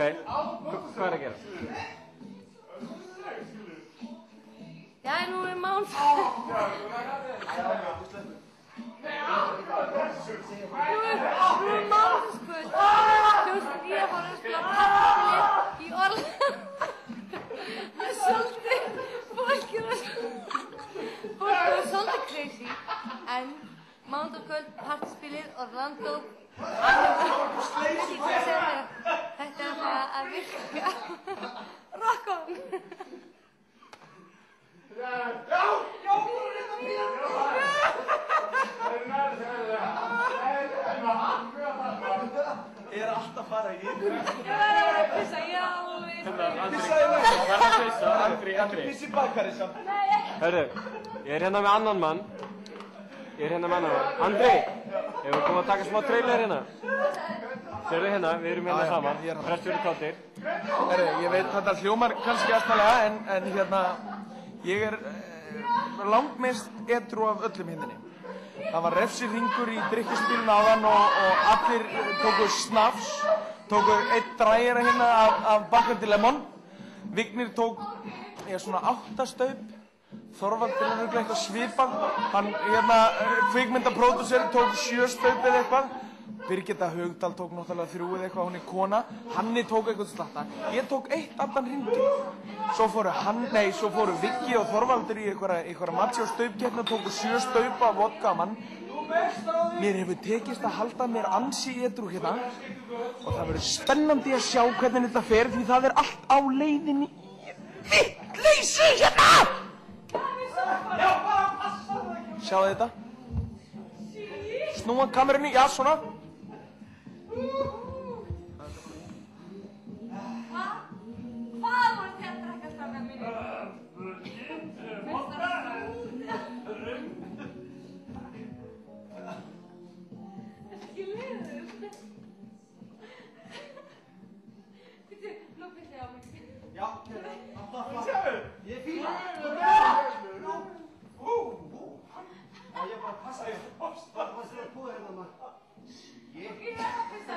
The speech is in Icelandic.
Hvað að gera? Já, nú mánudagsskvöld. Ég var að spila pappspilið í Orlando. Það er svolítið, fólk er svolítið crazy, en mánudagskvöld, pappspilið, Orlando. Þetta er að virka. Rock on! Er allt að fara í ykkur? Ég verður að pissa, já. Pissaði mig! Það verður að pissa, Andri. Pissi bakari samt. Hörru, ég er hérna með annan mann. Andri, hefur komið að taka smá trailer hérna? Sérðu hérna, við erum hérna saman. Prestur og kottir. Herru, ég veit þetta hljómar kannski aðstæðlega, en hérna, ég er langmest edrú af öllum hindinni. Það var refsihringur í drykkjuspilinu áðan og allir tóku snafs, tóku einn drægera hérna af Bacardi Lemon. Vignir tók svona 8 staup, Þorvaldur er örugglega eitthvað svipað. Hann kvikmyndapródúser tók 7 staup eða eitthvað. Birgitta Haugdal tók náttúrulega 3 eða eitthvað, hún er kona. Hanni tók eitthvað slatta. Ég tók 1 allan hringinn. Svo fóru Viggi og Þorvaldur í einhverja matchi og staupkeppni og tóku 7 staupa af vodka mann. Mér hefur tekist að halda mér ansi edrú hérna og það verður spennandi að sjá hvernig þetta fer því það er allt á leiðinni í vitleysu hérna! Sjáðu þetta? Snúa kamerunni, já svona. Hvað voru þið að drekka strákar mínir? Þetta er ekki leiður. Býttu, nú pissa ég á mig. Já, sjáðu! Ég fíla það! Ég bara passa þér. Hvað er það að búa hérna maður? Ég er að pissa.